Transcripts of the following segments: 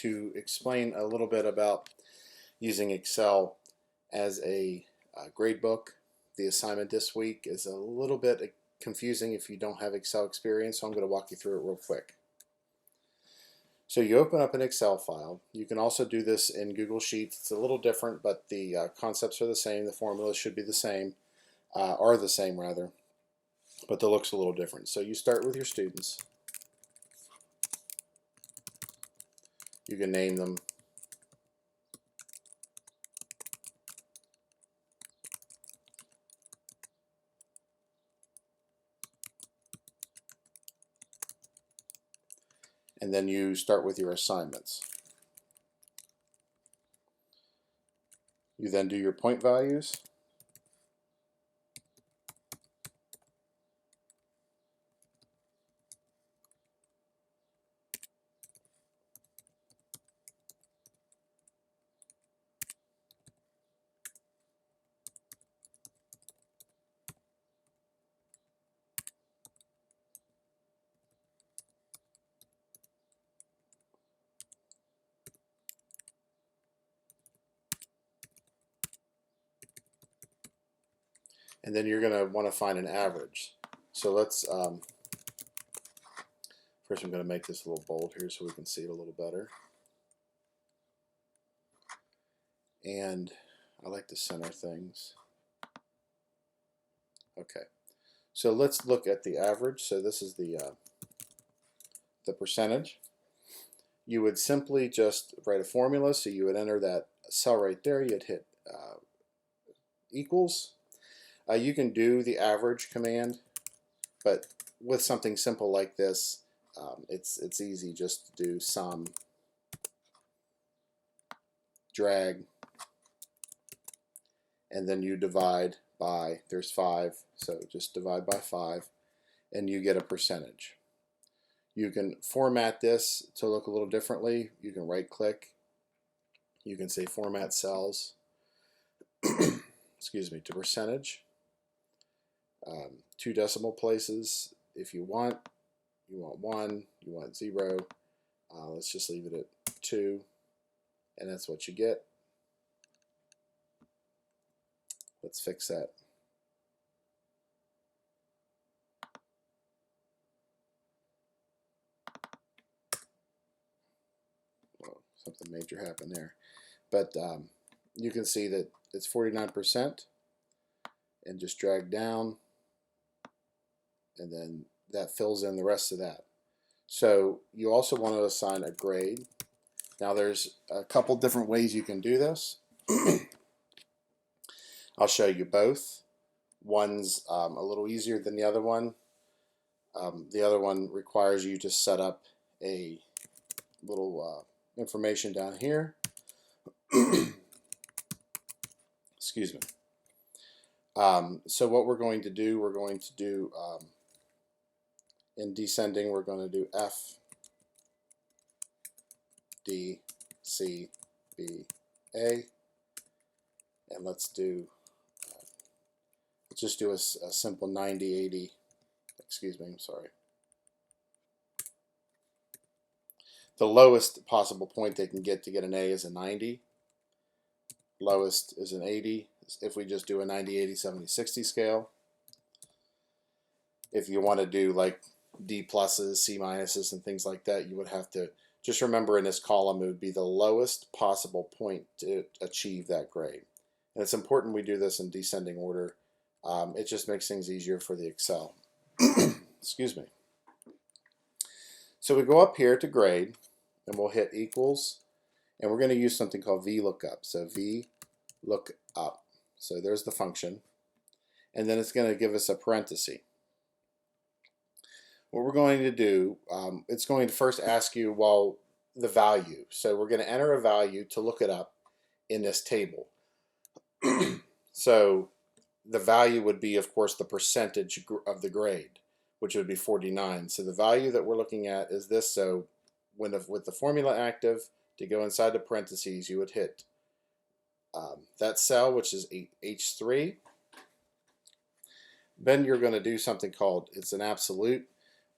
to explain a little bit about using Excel as a gradebook. The assignment this week is a little bit confusing if you don't have Excel experience, so I'm going to walk you through it real quick. So you open up an Excel file. You can also do this in Google Sheets. It's a little different, but the concepts are the same. The formulas should be the same, are the same rather, but the look's a little different. So you start with your students. You can name them. And then you start with your assignments. You then do your point values. And then you're going to want to find an average. So let's, first I'm going to make this a little bold here so we can see it a little better. And I like to center things. Okay, so let's look at the average. So this is the percentage. You would simply just write a formula. So you would enter that cell right there. You'd hit equals. You can do the average command, but with something simple like this, it's easy just to do sum, drag, and then you divide by, there's 5, so just divide by 5, and you get a percentage. You can format this to look a little differently. You can right click. You can say format cells, excuse me, to percentage. 2 decimal places if you want. You want 1, you want 0. Let's just leave it at 2, and that's what you get. Let's fix that. Well, something major happened there. But you can see that it's 49%, and just drag down, and then that fills in the rest of that. So you also want to assign a grade. Now there's a couple different ways you can do this. I'll show you both. One's a little easier than the other one. The other one requires you to set up a little information down here. Excuse me. So what we're going to do, in descending, we're going to do F, D, C, B, A, and let's just do a simple 90, 80, excuse me, I'm sorry. The lowest possible point they can get to get an A is a 90. Lowest is an 80. If we just do a 90, 80, 70, 60 scale. If you want to do like D pluses, C minuses, and things like that, you would have to just remember in this column it would be the lowest possible point to achieve that grade. And it's important we do this in descending order. It just makes things easier for the Excel. Excuse me. So we go up here to grade, and we'll hit equals, and we're going to use something called VLOOKUP. So VLOOKUP. So there's the function, and then it's going to give us a parenthesis. What we're going to do, it's going to first ask you, well, the value. So we're going to enter a value to look it up in this table. So the value would be, of course, the percentage of the grade, which would be 49. So the value that we're looking at is this. So with the formula active, to go inside the parentheses, you would hit that cell, which is H3. Then you're going to do something called, it's an absolute.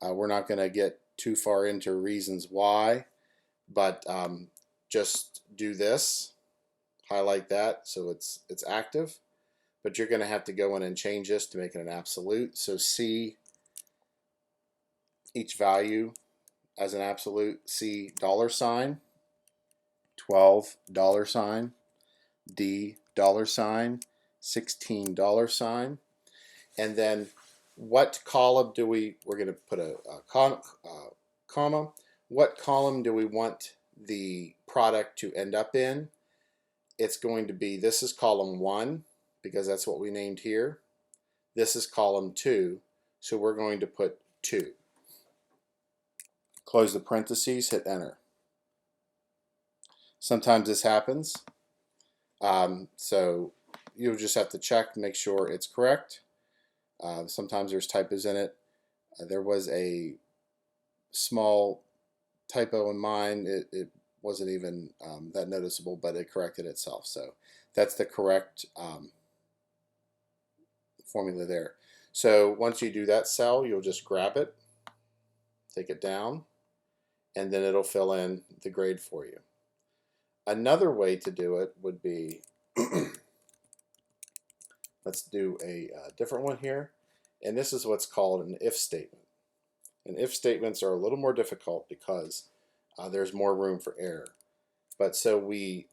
We're not going to get too far into reasons why, but just do this, highlight that so it's active, but you're going to have to go in and change this to make it an absolute. So C, each value as an absolute. C, $sign, 12 $sign, D, $sign, 16 $sign, and then what column do we're going to put a comma. What column do we want the product to end up in? It's going to be, this is column 1 because that's what we named here. This is column 2, so we're going to put 2. Close the parentheses, hit enter. Sometimes this happens, so you'll just have to check, make sure it's correct. Sometimes there's typos in it. There was a small typo in mine. It wasn't even that noticeable, but it corrected itself. So that's the correct formula there. So once you do that cell, you'll just grab it, take it down, and then it'll fill in the grade for you. Another way to do it would be, let's do a different one here, and this is what's called an if statement. And if statements are a little more difficult because there's more room for error. But so the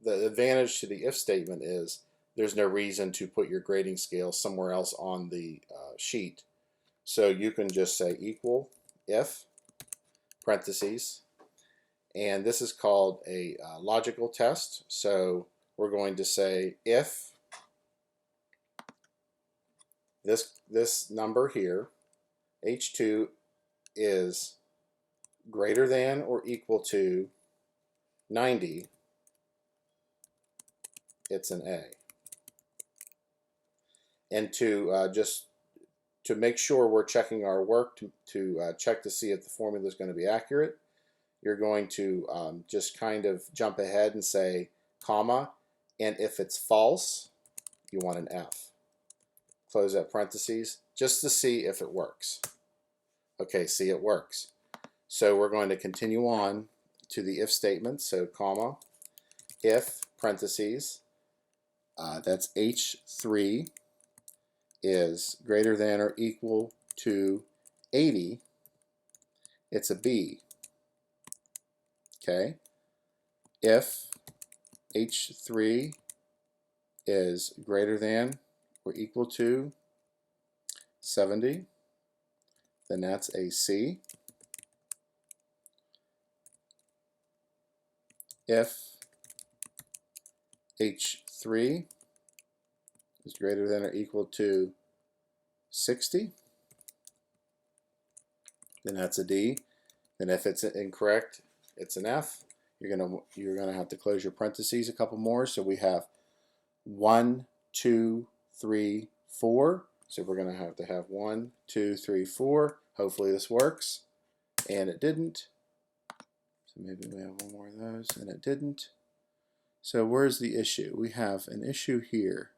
advantage to the if statement is there's no reason to put your grading scale somewhere else on the sheet. So you can just say equal if, parentheses, and this is called a logical test. So we're going to say if this number here, H2, is greater than or equal to 90, it's an A. And just to make sure we're checking our work, to check to see if the formula is going to be accurate, you're going to just kind of jump ahead and say comma, and if it's false, you want an F. Close that parentheses just to see if it works. Okay, see, it works. So we're going to continue on to the if statement. So comma, if, parentheses, that's H3 is greater than or equal to 80, it's a B. Okay, if H3 is greater than or equal to 70, then that's a C. If H3 is greater than or equal to 60, then that's a D. And if it's incorrect, it's an F. You're gonna have to close your parentheses a couple more. So we have 1, 2, 3, 4. So we're gonna have to have 1, 2, 3, 4. Hopefully this works, and it didn't. So maybe we have one more of those, and it didn't. So where's the issue? We have an issue here.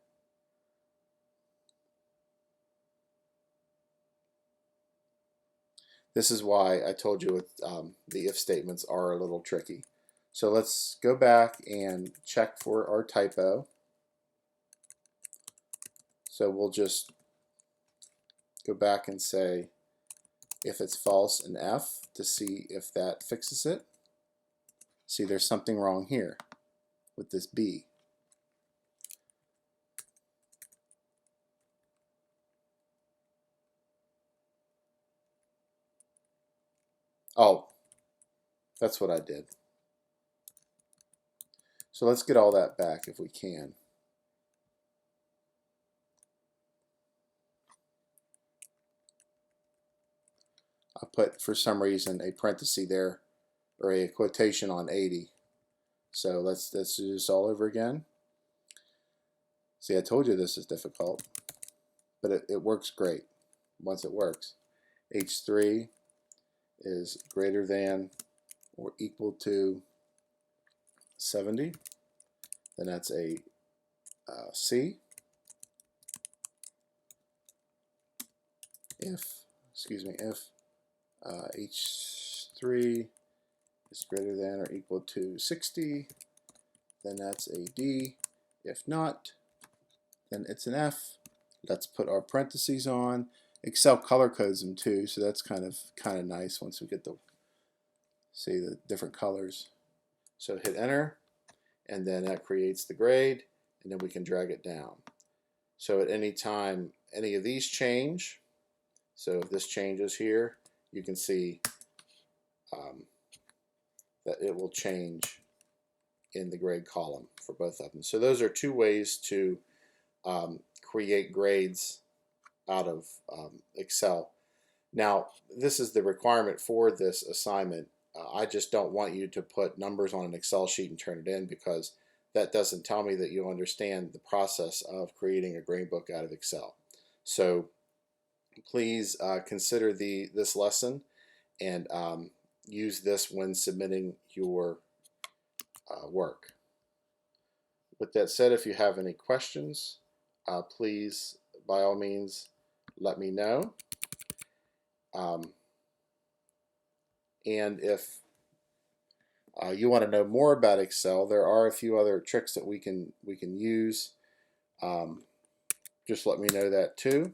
This is why I told you the if statements are a little tricky. So let's go back and check for our typo. So we'll just go back and say if it's false, an F, to see if that fixes it. See, there's something wrong here with this B. Oh, that's what I did. So let's get all that back if we can. I put, for some reason, a parenthesis there, or a quotation on 80. So let's do this all over again. See, I told you this is difficult, but it works great once it works. H3 is greater than or equal to 70, then that's a C. If H3 is greater than or equal to 60, then that's a D. If not, then it's an F. Let's put our parentheses on. Excel color codes them too, so that's kind of nice once we get to see the different colors. So hit enter, and then that creates the grade, and then we can drag it down. So at any time any of these change, so if this changes here, you can see that it will change in the grade column for both of them. So those are two ways to create grades out of Excel. Now, this is the requirement for this assignment. I just don't want you to put numbers on an Excel sheet and turn it in, because that doesn't tell me that you understand the process of creating a gradebook out of Excel. So please consider this lesson and use this when submitting your work. With that said, if you have any questions, please, by all means, let me know. And if you want to know more about Excel, there are a few other tricks that we can use. Just let me know that too.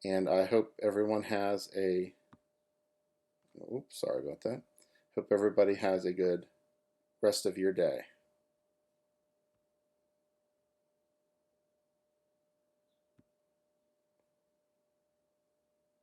And I hope everyone has a, oops, sorry about that. Hope everybody has a good rest of your day.